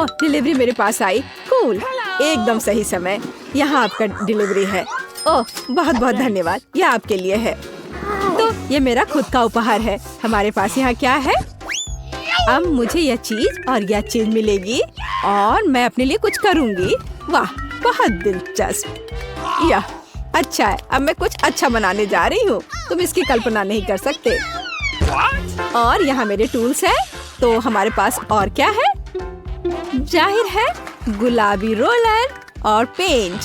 ओह, delivery मेरे पास आई। Cool, एकदम सही समय। यहाँ आपका डिलीवरी है। ओह, बहुत बहुत धन्यवाद, यह आपके लिए है। तो ये मेरा खुद का उपहार है। हमारे पास यहाँ क्या है? अब मुझे यह चीज और यह चीज मिलेगी और मैं अपने लिए कुछ करूँगी। वाह, बहुत दिलचस्प। यह अच्छा है। अब मैं कुछ अच्छा बनाने जा रही हूँ। तुम इसकी कल्पना नहीं कर सकते। और यहाँ मेरे टूल्स हैं। तो हमारे पास और क्या है? जाहिर है गुलाबी रोलर और पेंट।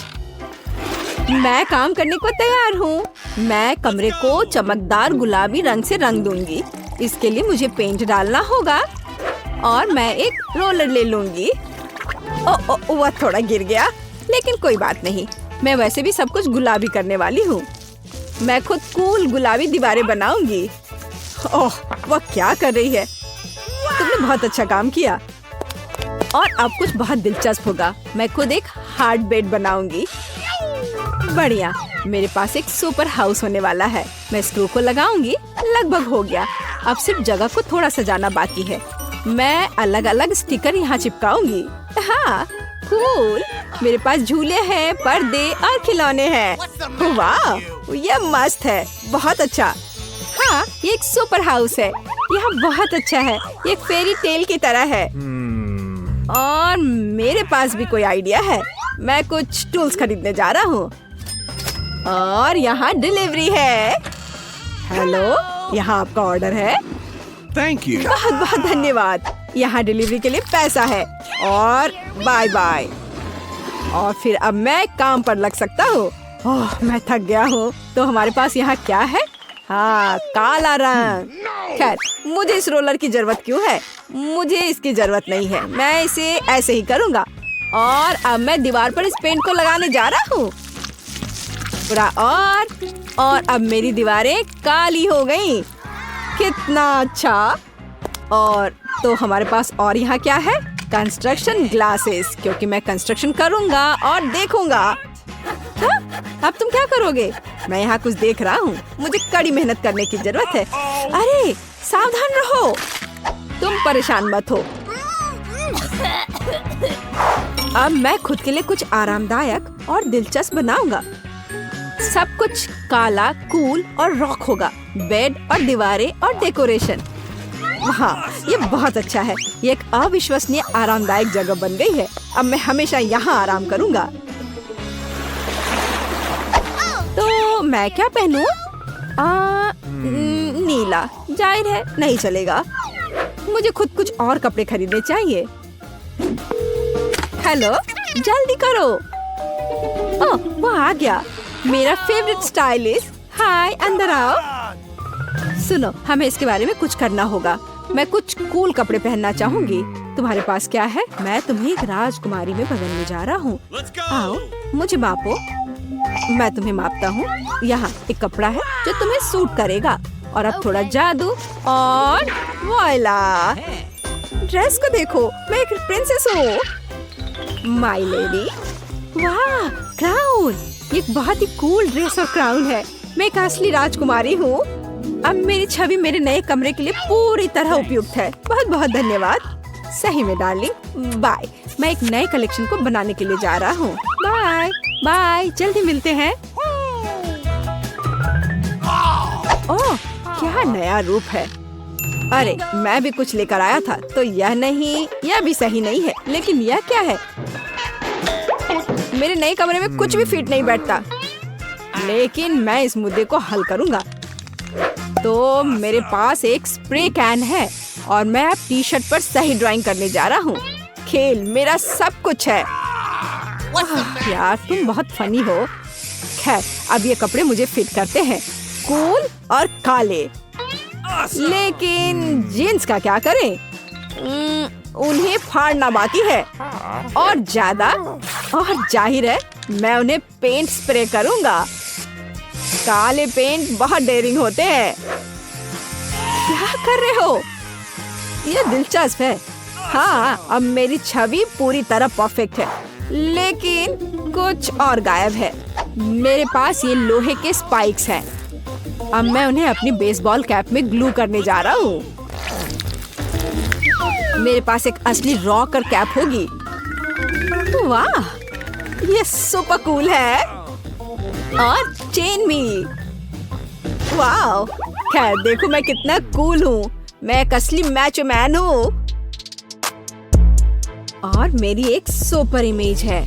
मैं काम करने को तैयार हूँ। मैं कमरे को चमकदार गुलाबी रंग से रंग दूंगी। इसके लिए मुझे पेंट डालना होगा और मैं एक रोलर ले लूंगी। वह थोड़ा गिर गया, लेकिन कोई बात नहीं। मैं वैसे भी सब कुछ गुलाबी करने वाली हूँ। मैं खुद कूल गुलाबी दीवारें बनाऊंगी। ओह, वह क्या कर रही है? तुमने बहुत अच्छा काम किया। और अब कुछ बहुत दिलचस्प होगा। मैं खुद एक हार्ड बेड बनाऊंगी। बढ़िया, मेरे पास एक सुपर हाउस होने वाला है। मैं स्क्रू को लगाऊंगी। लगभग हो गया। अब सिर्फ जगह को थोड़ा सजाना बाकी है। मैं अलग अलग स्टिकर यहाँ चिपकाऊंगी। हाँ, कूल। मेरे पास झूले हैं, पर्दे और खिलौने हैं। वाह, ये मस्त है। बहुत अच्छा। हाँ, ये एक सुपर हाउस है। यह बहुत अच्छा है। ये एक फेरी टेल की तरह है। और मेरे पास भी कोई आइडिया है। मैं कुछ टूल्स खरीदने जा रहा हूँ। और यहाँ डिलीवरी है। हेलो, यहाँ आपका ऑर्डर है। Thank you. बहुत बहुत धन्यवाद। यहाँ डिलीवरी के लिए पैसा है। और बाय बाय। और फिर अब मैं काम पर लग सकता हूँ। ओह, मैं थक गया हूँ। तो हमारे पास यहाँ क्या है? हाँ, काला रंग। खैर, मुझे इस रोलर की जरूरत क्यों है? मुझे इसकी जरूरत नहीं है। मैं इसे ऐसे ही करूँगा। और अब मैं दीवार पर इस पेंट को लगाने जा रहा हूँ। पूरा और अब मेरी दीवारें काली हो गई। कितना अच्छा। और तो हमारे पास और यहाँ क्या है? कंस्ट्रक्शन ग्लासेस, क्योंकि मैं कंस्ट्रक्शन करूँगा और देखूंगा। हाँ? अब तुम क्या करोगे? मैं यहाँ कुछ देख रहा हूँ। मुझे कड़ी मेहनत करने की जरूरत है। अरे, सावधान रहो। तुम परेशान मत हो। अब मैं खुद के लिए कुछ आरामदायक और दिलचस्प बनाऊंगा। सब कुछ काला, कूल और रॉक होगा। बेड और दीवारें और डेकोरेशन। हाँ, ये बहुत अच्छा है। ये एक अविश्वसनीय आरामदायक जगह बन गई है। अब मैं हमेशा यहाँ आराम करूँगा। तो मैं क्या पहनूं? नीला। जाहिर है नहीं चलेगा। मुझे खुद कुछ और कपड़े खरीदने चाहिए। हेलो, जल्दी करो। ओह, वो आ गया। मेरा फेवरेट स्टाइलिस्ट। हाय, अंदर आओ। सुनो, हमें इसके बारे में कुछ करना होगा। मैं कुछ कूल कपड़े पहनना चाहूंगी। तुम्हारे पास क्या है? मैं तुम्हें एक राजकुमारी में बदलने जा रहा हूँ। आओ, मुझे मापो। मैं तुम्हें मापता हूँ। यहाँ एक कपड़ा है जो तुम्हें सूट करेगा। और अब थोड़ा जादू और वॉइला। ड्रेस को देखो, मैं एक प्रिंसेस हूँ। My lady. वाह, क्राउन। ये एक बहुत ही कूल ड्रेस और क्राउन है। मैं एक असली राजकुमारी हूँ। अब मेरी छवि मेरे नए कमरे के लिए पूरी तरह उपयुक्त है। बहुत बहुत धन्यवाद। सही में डार्लिंग। बाय। मैं एक नए कलेक्शन को बनाने के लिए जा रहा हूँ। बाय बाय, जल्दी मिलते हैं। ओह, क्या नया रूप है। अरे, मैं भी कुछ लेकर आया था। तो यह नहीं, यह भी सही नहीं है। लेकिन यह क्या है? मेरे नए कमरे में कुछ भी फिट नहीं बैठता। लेकिन मैं इस मुद्दे को हल करूंगा। तो मेरे पास एक स्प्रे कैन है और मैं अब टी शर्ट पर सही ड्राइंग करने जा रहा हूँ। खेल मेरा सब कुछ है। यार, तुम बहुत फनी हो। खैर, अब ये कपड़े मुझे फिट करते हैं। कूल और काले। लेकिन जीन्स का क्या करें? उन्हें फाड़ना बाकी है। और ज्यादा। और जाहिर है मैं उन्हें पेंट स्प्रे करूंगा। काले पेंट बहुत डेयरिंग होते हैं। क्या कर रहे हो? ये दिलचस्प है। हाँ, अब मेरी छवि पूरी तरह परफेक्ट है। लेकिन कुछ और गायब है। मेरे पास ये लोहे के स्पाइक्स हैं। अब मैं उन्हें अपनी बेसबॉल कैप में ग्लू करने जा रहा हूँ। मेरे पास एक असली रॉकर कैप होगी। वाह, ये सुपर कूल है। और चेन भी। वाह, खैर देखो मैं कितना कूल हूँ। मैं एक असली मैचो मैन हूँ। और मेरी एक सुपर इमेज है।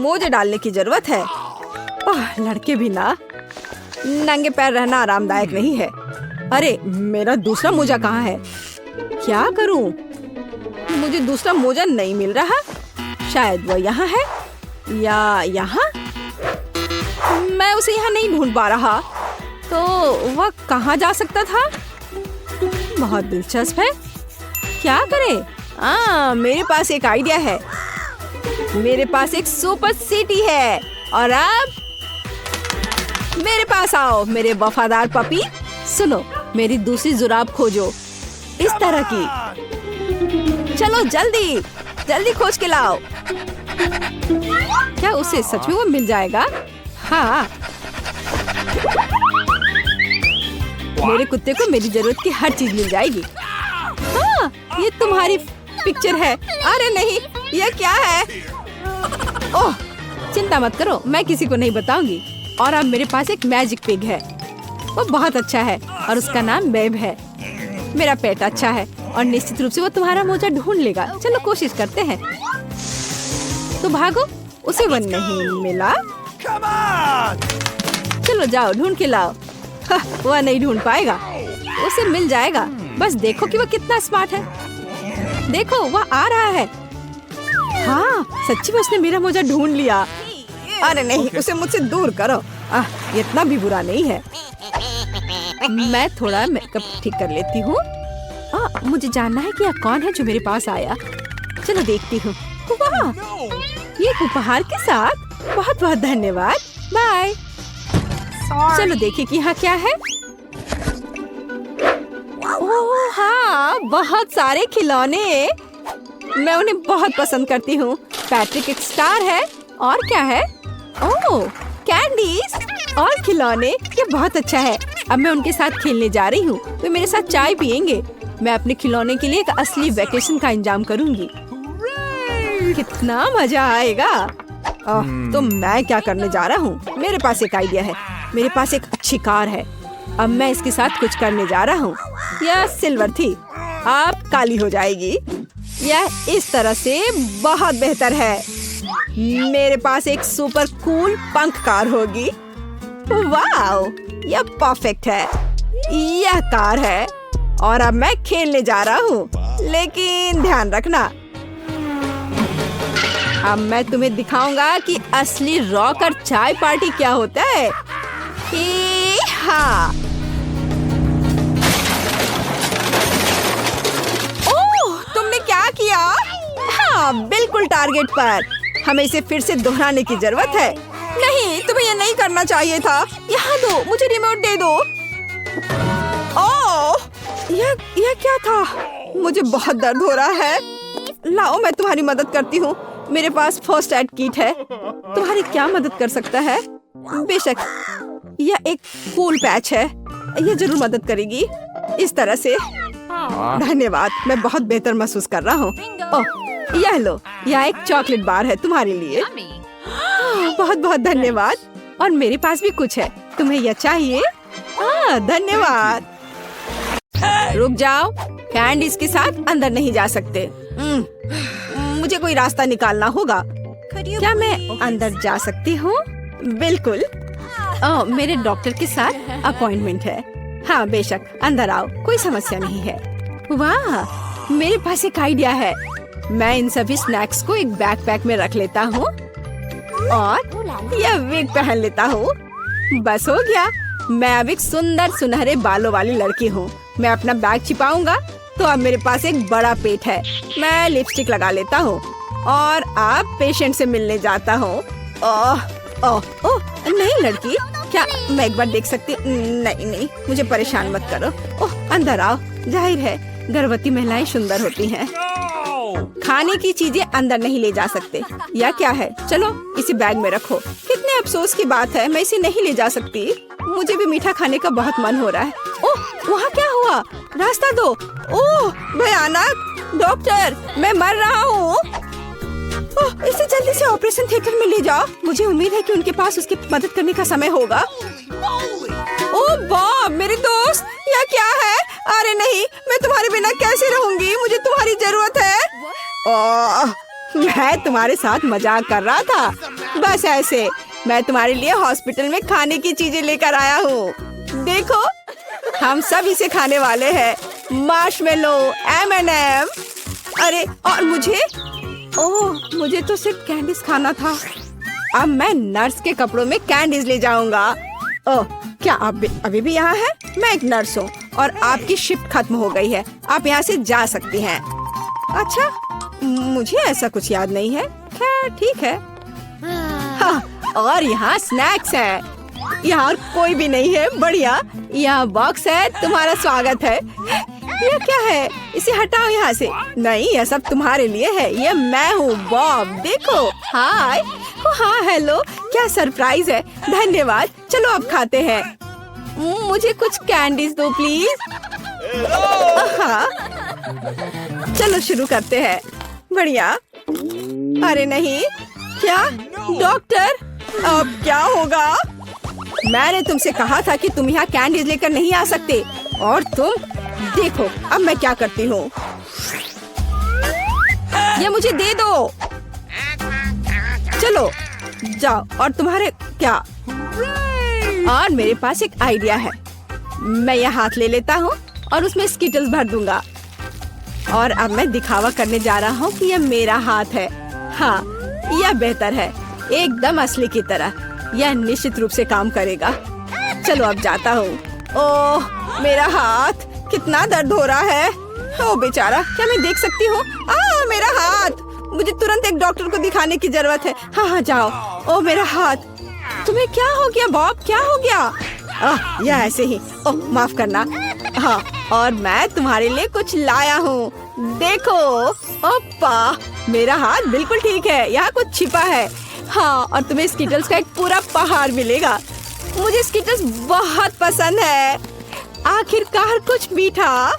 मोजे डालने की जरूरत है। लड़के भी ना नंगे पैर रहना आरामदायक नहीं है। अरे मेरा दूसरा मोजा कहाँ है? क्या करूं? मुझे दूसरा मोजा नहीं मिल रहा। शायद वह यहाँ है या यहाँ। मैं उसे यहाँ नहीं ढूंढ पा रहा। तो वह कहाँ जा सकता था? बहुत दिलचस्प है। क्या करें? मेरे पास एक आइडिया है। मेरे पास एक सुपर सिटी है। और अब मेरे पास आओ मेरे वफादार पपी। सुनो, मेरी दूसरी जुराब खोजो, इस तरह की। चलो जल्दी जल्दी खोज के लाओ। क्या उसे सच में वो मिल जाएगा? हाँ, मेरे कुत्ते को मेरी जरूरत की हर चीज मिल जाएगी। हाँ, ये तुम्हारी पिक्चर है। अरे नहीं, ये क्या है? ओह, चिंता मत करो, मैं किसी को नहीं बताऊंगी। और अब मेरे पास एक मैजिक पिग है। वो बहुत अच्छा है और उसका नाम बेब है। मेरा पेट अच्छा है और निश्चित रूप से वो तुम्हारा मोजा ढूंढ लेगा। चलो कोशिश करते हैं। तो भागो, उसे वो नहीं मिला। चलो जाओ ढूंढ के लाओ। वह नहीं ढूंढ पाएगा, उसे मिल जाएगा। बस देखो कि वह कितना स्मार्ट है। देखो वह आ रहा है। हाँ, सच्ची में उसने मेरा मोजा ढूंढ लिया। अरे नहीं, उसे मुझसे दूर करो। इतना भी बुरा नहीं है। मैं थोड़ा मेकअप ठीक कर लेती हूँ। मुझे जानना है कि यह कौन है जो मेरे पास आया। चलो देखती हूँ। वाह, ये उपहार के साथ बहुत बहुत धन्यवाद। बाय। चलो देखिए कि यहाँ क्या है। ओह हाँ, बहुत सारे खिलौने। मैं उन्हें बहुत पसंद करती हूँ। पैट्रिक एक स्टार है। और क्या है? ओह, कैंडीज और खिलौने। ये बहुत अच्छा है। अब मैं उनके साथ खेलने जा रही हूँ। वे मेरे साथ चाय पियेंगे। मैं अपने खिलौने के लिए एक असली वेकेशन का इंतजाम करूँगी। कितना मजा आएगा। तो मैं क्या करने जा रहा हूँ? मेरे पास एक आइडिया है। मेरे पास एक अच्छी कार है। अब मैं इसके साथ कुछ करने जा रहा हूँ। यह सिल्वर थी, अब काली हो जाएगी। यह इस तरह से बहुत बेहतर है। मेरे पास एक सुपर कूल पंख कार होगी। वाओ, यह परफेक्ट है। यह कार है और अब मैं खेलने जा रहा हूँ। लेकिन ध्यान रखना, अब मैं तुम्हें दिखाऊंगा कि असली रॉकर चाय पार्टी क्या होता है। हाँ, ओह, तुमने क्या किया? हाँ, बिल्कुल टारगेट पर। हमें इसे फिर से दोहराने की जरूरत है। नहीं, तुम्हें यह नहीं करना चाहिए था। यहाँ दो, मुझे रिमोट दे दो। ओह, यह क्या था? मुझे बहुत दर्द हो रहा है। लाओ, मैं तुम्हारी मदद करती हूँ। मेरे पास फर्स्ट एड किट है। तुम्हारी क्या मदद कर सकता है? बेशक, यह एक कूल पैच है। यह जरूर मदद करेगी। इस तरह से। धन्यवाद, मैं बहुत बेहतर महसूस कर रहा हूँ। ओह, यह लो, यह एक चॉकलेट बार है तुम्हारे लिए। बहुत बहुत धन्यवाद। और मेरे पास भी कुछ है। तुम्हें यह चाहिए? धन्यवाद। रुक जाओ, कैंडीज के साथ अंदर नहीं जा सकते। मुझे कोई रास्ता निकालना होगा। क्या मैं अंदर जा सकती हूँ? बिल्कुल। मेरे डॉक्टर के साथ अपॉइंटमेंट है। हाँ बेशक, अंदर आओ, कोई समस्या नहीं है। वाह, मेरे पास एक आइडिया है। मैं इन सभी स्नैक्स को एक बैकपैक में रख लेता हूँ और यह विग पहन लेता हूँ। बस हो गया। मैं अब एक सुंदर सुनहरे बालों वाली लड़की हूँ। मैं अपना बैग छिपाऊंगा तो अब मेरे पास एक बड़ा पेट है। मैं लिपस्टिक लगा लेता हूँ और अब पेशेंट से मिलने जाता हूँ। ओह ओह ओह, नहीं लड़की, क्या मैं एक बार देख सकती? नहीं नहीं, मुझे परेशान मत करो। ओह, अंदर आओ। जाहिर है गर्भवती महिलाएं सुंदर होती हैं। खाने की चीजें अंदर नहीं ले जा सकते। या क्या है? चलो इसे बैग में रखो। कितने अफसोस की बात है, मैं इसे नहीं ले जा सकती। मुझे भी मीठा खाने का बहुत मन हो रहा है। ओह, वहाँ क्या हुआ? रास्ता दो। ओह भयानक! डॉक्टर, मैं मर रहा हूँ। इसे जल्दी से ऑपरेशन थिएटर में ले जाओ। मुझे उम्मीद है कि उनके पास उसकी मदद करने का समय होगा। ओह बाप, मेरे दोस्त, यह क्या है? अरे नहीं, मैं तुम्हारे बिना कैसे रहूंगी? मुझे तुम्हारी जरूरत है। मैं तुम्हारे साथ मजाक कर रहा था, बस ऐसे। मैं तुम्हारे लिए हॉस्पिटल में खाने की चीजें लेकर आया हूँ। देखो, हम सब इसे खाने वाले हैं। Marshmallow, M&M। अरे और मुझे? ओह, मुझे तो सिर्फ कैंडीज खाना था। अब मैं नर्स के कपड़ों में कैंडीज ले जाऊंगा। ओह, क्या आप अभी भी यहाँ हैं? मैं एक नर्स हूँ और आपकी शिफ्ट खत्म हो गई है। आप यहाँ से जा सकती हैं। अच्छा, मुझे ऐसा कुछ याद नहीं है। खैर ठीक है। हाँ, और यहाँ स्नैक्स है। यहाँ कोई भी नहीं है। बढ़िया, यहाँ बॉक्स है। तुम्हारा स्वागत है। यह क्या है? इसे हटाओ यहाँ से। नहीं, यह सब तुम्हारे लिए है। ये मैं हूँ बॉब। देखो, हाय। हाँ हेलो, क्या सरप्राइज है। धन्यवाद। चलो अब खाते हैं। मुझे कुछ कैंडीज दो प्लीज। हाँ, चलो शुरू करते हैं। बढ़िया। अरे नहीं, क्या डॉक्टर, अब क्या होगा? मैंने तुमसे कहा था कि तुम यहाँ कैंडीज लेकर नहीं आ सकते, और तुम देखो अब मैं क्या करती हूँ। ये मुझे दे दो। चलो जाओ। और तुम्हारे क्या? और मेरे पास एक आइडिया है। मैं यह हाथ ले लेता हूँ और उसमें स्किटल्स भर दूंगा। और अब मैं दिखावा करने जा रहा हूँ कि यह मेरा हाथ है। हाँ, यह बेहतर है, एकदम असली की तरह। यह निश्चित रूप से काम करेगा। चलो अब जाता हूँ। ओह मेरा हाथ, कितना दर्द हो रहा है। ओ बेचारा, क्या मैं देख सकती हूँ? मेरा हाथ। मुझे तुरंत एक डॉक्टर को दिखाने की जरूरत है। हाँ हाँ जाओ। ओ मेरा हाथ। तुम्हें क्या हो गया बॉब? क्या हो गया? यह ऐसे ही। ओह माफ करना। हाँ, और मैं तुम्हारे लिए कुछ लाया हूँ। देखो। ओप्पा, मेरा हाथ बिल्कुल ठीक है। यहाँ कुछ छिपा है। हाँ, और तुम्हें स्किटल्स का एक पूरा पहाड़ मिलेगा। मुझे स्किटल्स बहुत पसंद है। आखिरकार कुछ मीठा।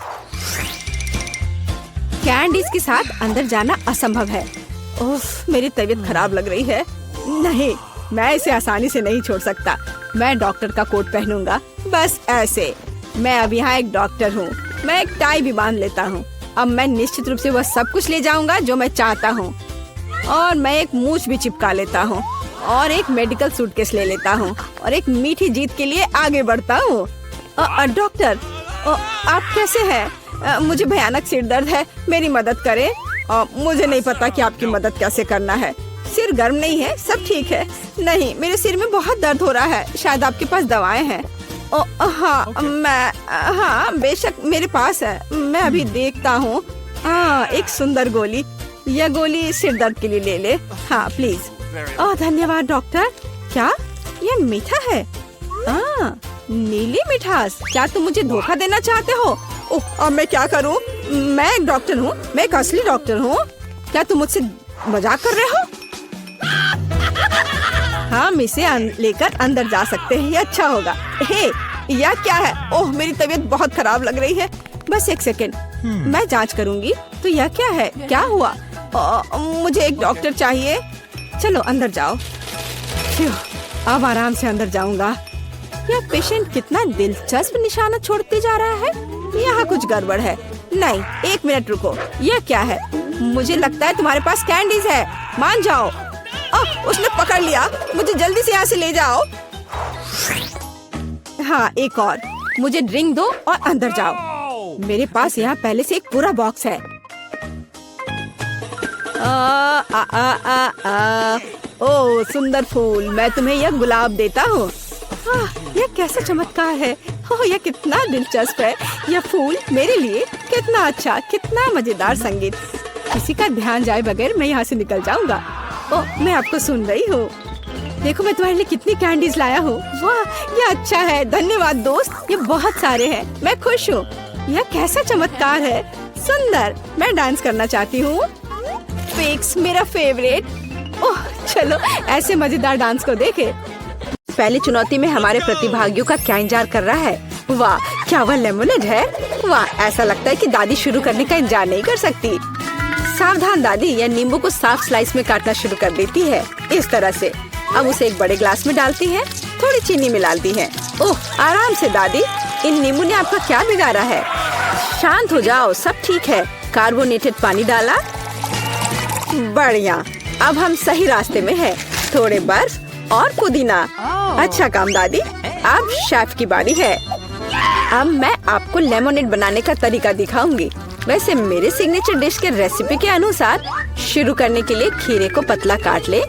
कैंडीज के साथ अंदर जाना असंभव है। उफ, मेरी तबीयत खराब लग रही है। नहीं, मैं इसे आसानी से नहीं छोड़ सकता। मैं डॉक्टर का कोट पहनूंगा, बस ऐसे। मैं अब यहाँ एक डॉक्टर हूँ। मैं एक टाई भी बांध लेता हूँ। अब मैं निश्चित रूप से वह सब कुछ ले जाऊंगा जो मैं चाहता हूँ। और मैं एक मूछ भी चिपका लेता हूँ, और एक मेडिकल सूटकेस ले लेता हूँ, और एक मीठी जीत के लिए आगे बढ़ता हूँ। डॉक्टर, आप कैसे हैं? मुझे भयानक सिर दर्द है, मेरी मदद करें। मुझे नहीं पता कि आपकी मदद कैसे करना है। सिर गर्म नहीं है, सब ठीक है। नहीं, मेरे सिर में बहुत दर्द हो रहा है। शायद आपके पास दवाएं हैं? हाँ बेशक मेरे पास है। मैं अभी देखता हूँ। एक सुंदर गोली। यह गोली सिर दर्द के लिए ले ले। हाँ प्लीज। धन्यवाद डॉक्टर। क्या यह मीठा है? नीली मिठास। क्या तुम मुझे धोखा देना चाहते हो? अब मैं क्या करूँ? मैं एक डॉक्टर हूँ, मैं एक असली डॉक्टर हूँ। क्या तुम मुझसे मजाक कर रहे हो? हम इसे लेकर अंदर जा सकते हैं, ये अच्छा होगा। हे, यह क्या है? ओह मेरी तबीयत बहुत खराब लग रही है। बस एक सेकेंड, मैं जांच करूंगी। तो यह क्या है? क्या हुआ? मुझे एक डॉक्टर चाहिए। चलो अंदर जाओ। अब आराम से अंदर जाऊंगा। यह पेशेंट कितना दिलचस्प निशाना छोड़ते जा रहा है। यहाँ कुछ गड़बड़ है। नहीं, एक मिनट रुको। यह क्या है? मुझे लगता है तुम्हारे पास कैंडीज है। मान जाओ। उसने पकड़ लिया। मुझे जल्दी से यहाँ से ले जाओ। हाँ, एक और। मुझे ड्रिंक दो और अंदर जाओ। मेरे पास यहाँ पहले से एक पूरा बॉक्स है। ओह सुंदर फूल, मैं तुम्हें यह गुलाब देता हूँ। यह कैसा चमत्कार है। यह कितना दिलचस्प है। यह फूल मेरे लिए। कितना अच्छा, कितना मजेदार संगीत। किसी का ध्यान जाए बगैर मैं यहाँ से निकल जाऊंगा। मैं आपको सुन रही हूँ। देखो मैं तुम्हारे लिए कितनी कैंडीज लाया हूँ। वाह, यह अच्छा है। धन्यवाद दोस्त, ये बहुत सारे हैं। मैं खुश हूँ। यह कैसा चमत्कार है। सुंदर। मैं डांस करना चाहती हूँ। फिक्स मेरा फेवरेट। ओह चलो ऐसे मजेदार डांस को देखे। पहली चुनौती में हमारे प्रतिभागियों का क्या इंतजार कर रहा है? वाह, क्या वह लेमोनेड है? वाह, ऐसा लगता है कि दादी शुरू करने का इंतजार नहीं कर सकती। सावधान दादी, यह नींबू को साफ स्लाइस में काटना शुरू कर देती है। इस तरह से अब उसे एक बड़े ग्लास में डालती है, थोड़ी चीनी मिलाती है। ओह, आराम से दादी, इन नींबू ने आपका क्या बिगाड़ा है? शांत हो जाओ, सब ठीक है। कार्बोनेटेड पानी डाला, बढ़िया। अब हम सही रास्ते में हैं। थोड़े बर्फ और पुदीना। अच्छा काम दादी। अब शेफ की बारी है। अब मैं आपको लेमोनेड बनाने का तरीका दिखाऊंगी। वैसे मेरे सिग्नेचर डिश के रेसिपी के अनुसार शुरू करने के लिए खीरे को पतला काट ले,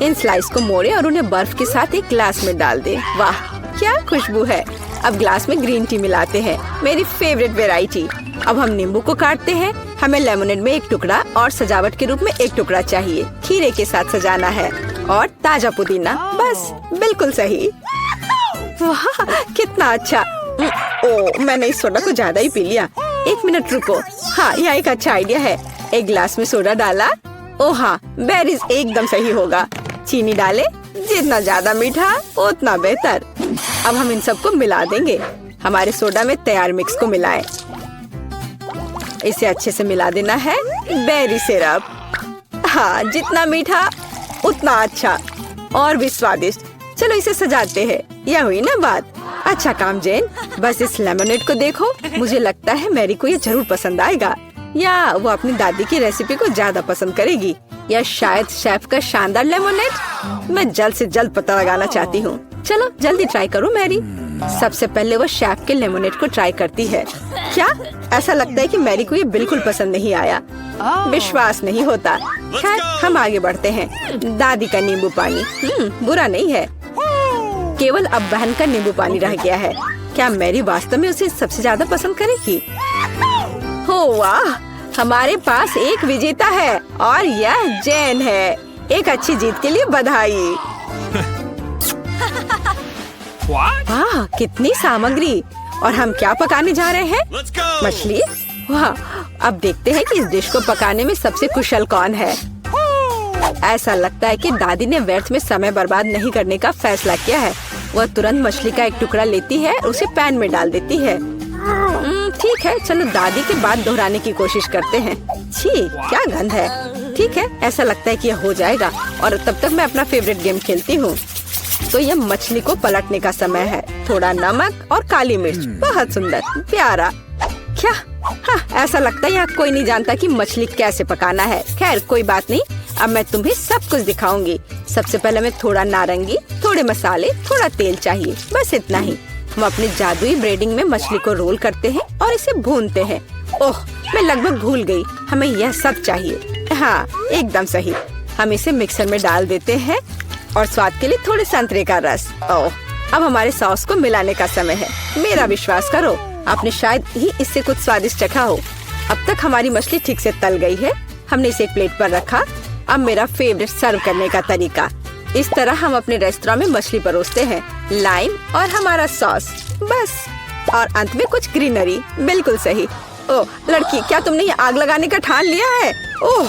इन स्लाइस को मोड़े और उन्हें बर्फ के साथ एक ग्लास में डाल दे। वाह, क्या खुशबू है। अब ग्लास में ग्रीन टी मिलाते हैं, मेरी फेवरेट वेराइटी। अब हम नींबू को काटते हैं। हमें लेमोनेड में एक टुकड़ा और सजावट के रूप में एक टुकड़ा चाहिए। खीरे के साथ सजाना है और ताजा पुदीना। बस बिल्कुल सही। वाह, कितना अच्छा। ओह, मैंने इस सोडा को ज्यादा ही पी लिया। एक मिनट रुको। हाँ, यह एक अच्छा आइडिया है। एक ग्लास में सोडा डाला। ओह हाँ, बेरीज एकदम सही होगा। चीनी डाले, जितना ज्यादा मीठा उतना बेहतर। अब हम इन सबको मिला देंगे। हमारे सोडा में तैयार मिक्स को मिलाएं। इसे अच्छे से मिला देना है। बेरी सिरप, हाँ, जितना मीठा उतना अच्छा और भी स्वादिष्ट। चलो इसे सजाते हैं। यह हुई ना बात। अच्छा काम जेन। बस इस लेमोनेड को देखो, मुझे लगता है मैरी को ये जरूर पसंद आएगा, या वो अपनी दादी की रेसिपी को ज्यादा पसंद करेगी, या शायद शेफ का शानदार लेमोनेड। मैं जल्द से जल्द पता लगाना चाहती हूँ। चलो जल्दी ट्राई करो मैरी। सबसे पहले वो शेफ के लेमोनेड को ट्राई करती है। क्या? ऐसा लगता है कि मैरी को ये बिल्कुल पसंद नहीं आया। विश्वास नहीं होता। खैर, हम आगे बढ़ते हैं। दादी का नींबू पानी बुरा नहीं है, केवल अब बहन का नींबू पानी रह गया है। क्या मैरी वास्तव में उसे सबसे ज्यादा पसंद करेगी? हो वाह, हमारे पास एक विजेता है और यह जैन है। एक अच्छी जीत के लिए बधाई। वाह, कितनी सामग्री। और हम क्या पकाने जा रहे हैं? मछली। वाह, अब देखते हैं कि इस डिश को पकाने में सबसे कुशल कौन है। ऐसा लगता है कि दादी ने व्यर्थ में समय बर्बाद नहीं करने का फैसला किया है। वह तुरंत मछली का एक टुकड़ा लेती है, उसे पैन में डाल देती है। ठीक है, चलो दादी के बाद दोहराने की कोशिश करते हैं। छी, क्या गंध है। ठीक है, ऐसा लगता है कि यह हो जाएगा और तब तक मैं अपना फेवरेट गेम खेलती हूँ। तो यह मछली को पलटने का समय है। थोड़ा नमक और काली मिर्च, बहुत सुंदर, प्यारा। क्या? हाँ, ऐसा लगता है यहाँ कोई नहीं जानता कि मछली कैसे पकाना है। खैर कोई बात नहीं, अब मैं तुम्हें सब कुछ दिखाऊंगी। सबसे पहले मैं थोड़ा नारंगी, थोड़े मसाले, थोड़ा तेल चाहिए, बस इतना ही। हम अपने जादुई ब्रेडिंग में मछली को रोल करते हैं और इसे भूनते हैं। ओह, मैं लगभग भूल गई, हमें यह सब चाहिए। हाँ, एकदम सही। हम इसे मिक्सर में डाल देते हैं और स्वाद के लिए थोड़े संतरे का रस। ओह, अब हमारे सॉस को मिलाने का समय है। मेरा विश्वास करो, आपने शायद ही इससे कुछ स्वादिष्ट चखा हो। अब तक हमारी मछली ठीक से तल गई है। हमने इसे एक प्लेट पर रखा। अब मेरा फेवरेट सर्व करने का तरीका। इस तरह हम अपने रेस्टोरेंट में मछली परोसते हैं, लाइम और हमारा सॉस, बस। और अंत में कुछ ग्रीनरी। बिल्कुल सही। ओह लड़की, क्या तुमने ये आग लगाने का ठान लिया है? ओह,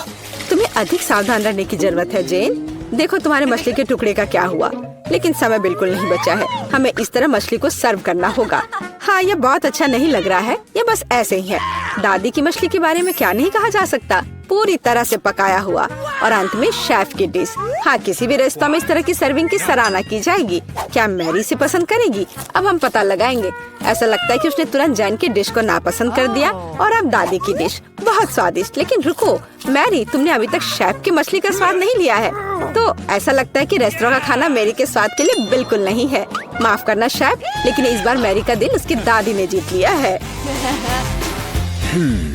तुम्हें अधिक सावधान रहने की जरूरत है जेन। देखो तुम्हारे मछली के टुकड़े का क्या हुआ। लेकिन समय बिल्कुल नहीं बचा है। हमें इस तरह मछली को सर्व करना होगा। हाँ, यह बहुत अच्छा नहीं लग रहा है, ये बस ऐसे ही है। दादी की मछली के बारे में क्या नहीं कहा जा सकता। पूरी तरह से पकाया हुआ और अंत में शेफ की डिश। हाँ, किसी भी रेस्तरां में इस तरह की सर्विंग की सराहना की जाएगी। क्या मैरी से पसंद करेगी? अब हम पता लगाएंगे। ऐसा लगता है कि उसने तुरंत जैन की डिश को नापसंद कर दिया और अब दादी की डिश बहुत स्वादिष्ट। लेकिन रुको मैरी, तुमने अभी तक शेफ की मछली का स्वाद नहीं लिया है। तो ऐसा लगता है कि रेस्टोरेंट का खाना मैरी के स्वाद के लिए बिल्कुल नहीं है। माफ करना शेफ, लेकिन इस बार मैरी का दिल उसकी दादी ने जीत लिया है।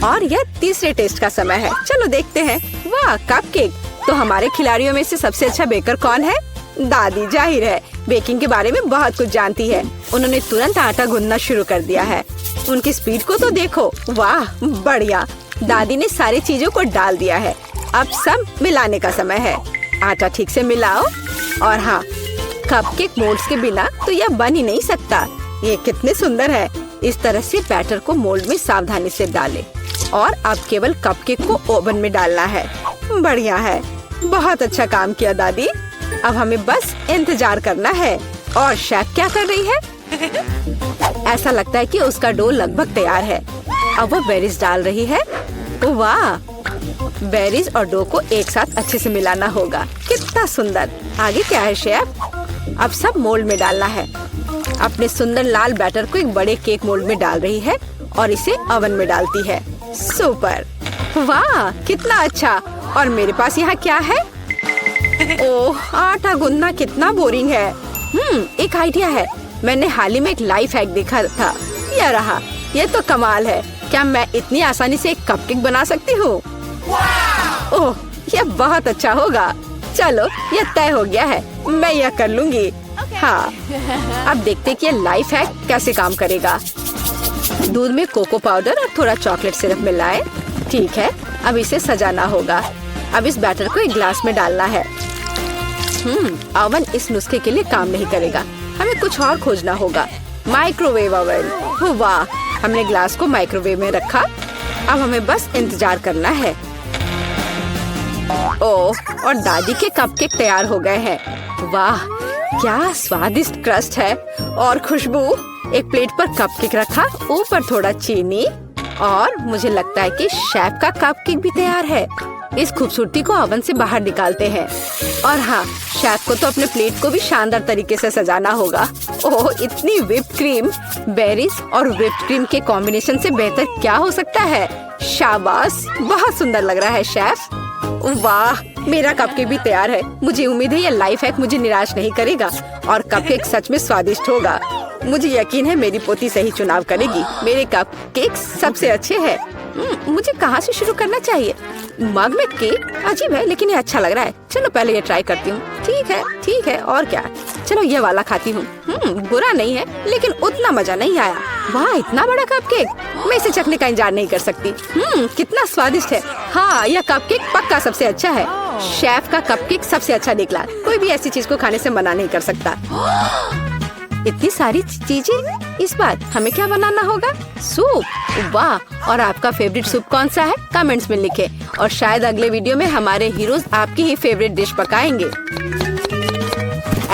और यह तीसरे टेस्ट का समय है। चलो देखते हैं। वाह, कपकेक। तो हमारे खिलाड़ियों में से सबसे अच्छा बेकर कौन है? दादी, जाहिर है, बेकिंग के बारे में बहुत कुछ जानती है। उन्होंने तुरंत आटा गूंदना शुरू कर दिया है। उनकी स्पीड को तो देखो। वाह, बढ़िया। दादी ने सारी चीजों को डाल दिया है। अब सब मिलाने का समय है। आटा ठीक से मिलाओ। और हाँ, कपकेक मोल्ड्स के बिना तो यह बन ही नहीं सकता। ये कितने सुंदर है। इस तरह से बैटर को मोल्ड में सावधानी से डालें और अब केवल कपकेक को ओवन में डालना है। बढ़िया है, बहुत अच्छा काम किया दादी। अब हमें बस इंतजार करना है। और शेफ क्या कर रही है? ऐसा लगता है कि उसका डो लगभग तैयार है। अब वो बेरीज डाल रही है। वाह, बेरीज और डो को एक साथ अच्छे से मिलाना होगा। कितना सुंदर। आगे क्या है शेफ? अब सब मोल्ड में डालना है। अपने सुंदर लाल बैटर को एक बड़े केक मोल्ड में डाल रही है और इसे ओवन में डालती है। सुपर, वाह कितना अच्छा। और मेरे पास यहाँ क्या है? ओह, आटा गूंदना कितना बोरिंग है। एक आइडिया है। मैंने हाल ही में एक लाइफ हैक देखा था। यह रहा। यह तो कमाल है। क्या मैं इतनी आसानी से एक कपकेक बना सकती हूँ? ओह, यह बहुत अच्छा होगा। चलो, यह तय हो गया है। मैं यह कर लूंगी। हाँ, अब देखते कि यह लाइफ हैक कैसे काम करेगा। दूध में कोको पाउडर और थोड़ा चॉकलेट सिरप मिलाएं। ठीक है, अब इसे सजाना होगा। अब इस बैटर को एक ग्लास में डालना है। ओवन इस नुस्खे के लिए काम नहीं करेगा। हमें कुछ और खोजना होगा। Microwave oven. वाह, हमने ग्लास को माइक्रोवेव में रखा। अब हमें बस इंतजार करना है। ओह, और दादी के कपकेक तैयार हो गए हैं। वाह, क्या स्वादिष्ट क्रस्ट है और खुशबू। एक प्लेट पर कपकेक रखा, ऊपर थोड़ा चीनी और मुझे लगता है कि शेफ का कपकेक भी तैयार है। इस खूबसूरती को ओवन से बाहर निकालते हैं। और हाँ, शेफ को तो अपने प्लेट को भी शानदार तरीके से सजाना होगा। ओह, इतनी व्हिप्ड क्रीम। बेरीज और व्हिप्ड क्रीम के कॉम्बिनेशन से बेहतर क्या हो सकता है? शाबाश, बहुत सुंदर लग रहा है शेफ। वाह, मेरा कपकेक भी तैयार है। मुझे उम्मीद है यह लाइफ हैक मुझे निराश नहीं करेगा और कपकेक सच में स्वादिष्ट होगा। मुझे यकीन है मेरी पोती सही चुनाव करेगी। मेरे कपकेक सबसे अच्छे हैं। मुझे कहाँ से शुरू करना चाहिए? मग में केक अजीब है, लेकिन ये अच्छा लग रहा है। चलो पहले ये ट्राई करती हूँ। ठीक है, और क्या? चलो ये वाला खाती हूँ। बुरा नहीं है, लेकिन उतना मजा नहीं आया। वाह, इतना बड़ा कपकेक। मैं इसे चखने का इंतजार नहीं कर सकती। कितना स्वादिष्ट है। हाँ, यह कपकेक पक्का सबसे अच्छा है। शेफ का कपकेक सबसे अच्छा निकला। कोई भी ऐसी चीज को खाने से मना नहीं कर सकता। इतनी सारी चीजें। इस बार हमें क्या बनाना होगा? सूप। वाह, और आपका फेवरेट सूप कौन सा है? कमेंट्स में लिखें। और शायद अगले वीडियो में हमारे हीरोज आपकी ही फेवरेट डिश पकाएंगे।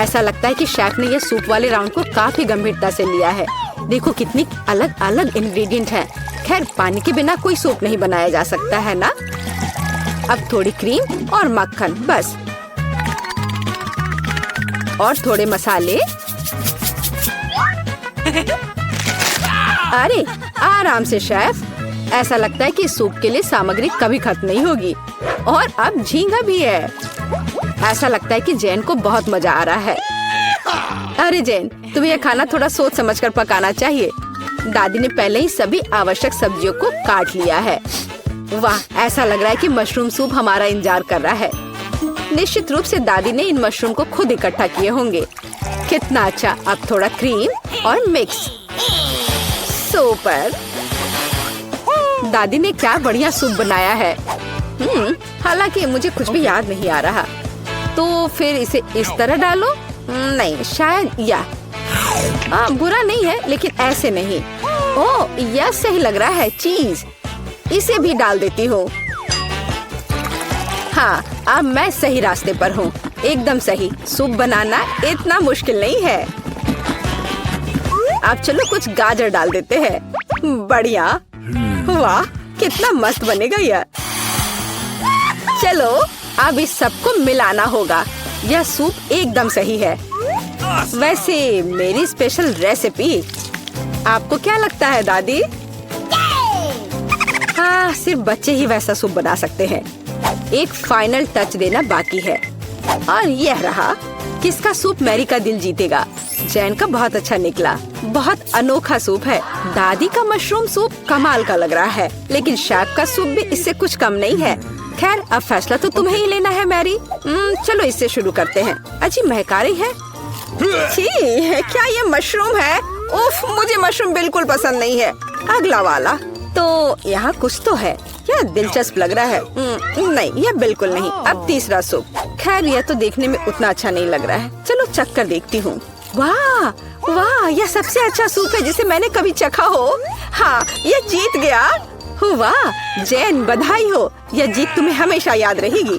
ऐसा लगता है कि शेफ ने यह सूप वाले राउंड को काफी गंभीरता से लिया है। देखो कितनी अलग अलग इंग्रेडिएंट हैं। खैर, पानी के बिना कोई सूप नहीं बनाया जा सकता है ना। अब थोड़ी क्रीम और मक्खन बस, और थोड़े मसाले। अरे आराम से शेफ। ऐसा लगता है कि सूप के लिए सामग्री कभी खत्म नहीं होगी। और अब झींगा भी है। ऐसा लगता है कि जैन को बहुत मजा आ रहा है। अरे जैन, तुम्हें यह खाना थोड़ा सोच समझकर पकाना चाहिए। दादी ने पहले ही सभी आवश्यक सब्जियों को काट लिया है। वाह, ऐसा लग रहा है कि मशरूम सूप हमारा इंतजार कर रहा है। निश्चित रूप से दादी ने इन मशरूम को खुद इकट्ठा किए होंगे। कितना अच्छा। अब थोड़ा क्रीम और मिक्स। सुपर। दादी ने क्या बढ़िया सूप बनाया है। हालांकि मुझे कुछ भी याद नहीं आ रहा। तो फिर इसे इस तरह डालो। नहीं, शायद बुरा नहीं है, लेकिन ऐसे नहीं। ओह, यह सही लग रहा है। चीज इसे भी डाल देती हूँ। हाँ, अब मैं सही रास्ते पर हूँ। एकदम सही। सूप बनाना इतना मुश्किल नहीं है। अब चलो कुछ गाजर डाल देते हैं। बढ़िया। वाह, कितना मस्त बनेगा यह। चलो अब इस सबको मिलाना होगा। यह सूप एकदम सही है। वैसे मेरी स्पेशल रेसिपी। आपको क्या लगता है दादी? हाँ, सिर्फ बच्चे ही वैसा सूप बना सकते हैं। एक फाइनल टच देना बाकी है। और यह रहा। किसका सूप मैरी का दिल जीतेगा? जैन का बहुत अच्छा निकला। बहुत अनोखा सूप है। दादी का मशरूम सूप कमाल का लग रहा है, लेकिन शेफ का सूप भी इससे कुछ कम नहीं है। खैर, अब फैसला तो तुम्हें ही लेना है मैरी। चलो इससे शुरू करते हैं। अच्छी महकारी है। क्या ये मशरूम है? उफ, मुझे मशरूम बिल्कुल पसंद नहीं है। अगला वाला। तो यहाँ कुछ तो है। यह दिलचस्प लग रहा है। नहीं, यह बिल्कुल नहीं। अब तीसरा सूप। खैर, यह तो देखने में उतना अच्छा नहीं लग रहा है। चलो चख कर देखती हूँ। वाह वाह, यह सबसे अच्छा सूप है जिसे मैंने कभी चखा हो। हाँ, यह जीत गया। वाह जैन, बधाई हो। यह जीत तुम्हें हमेशा याद रहेगी।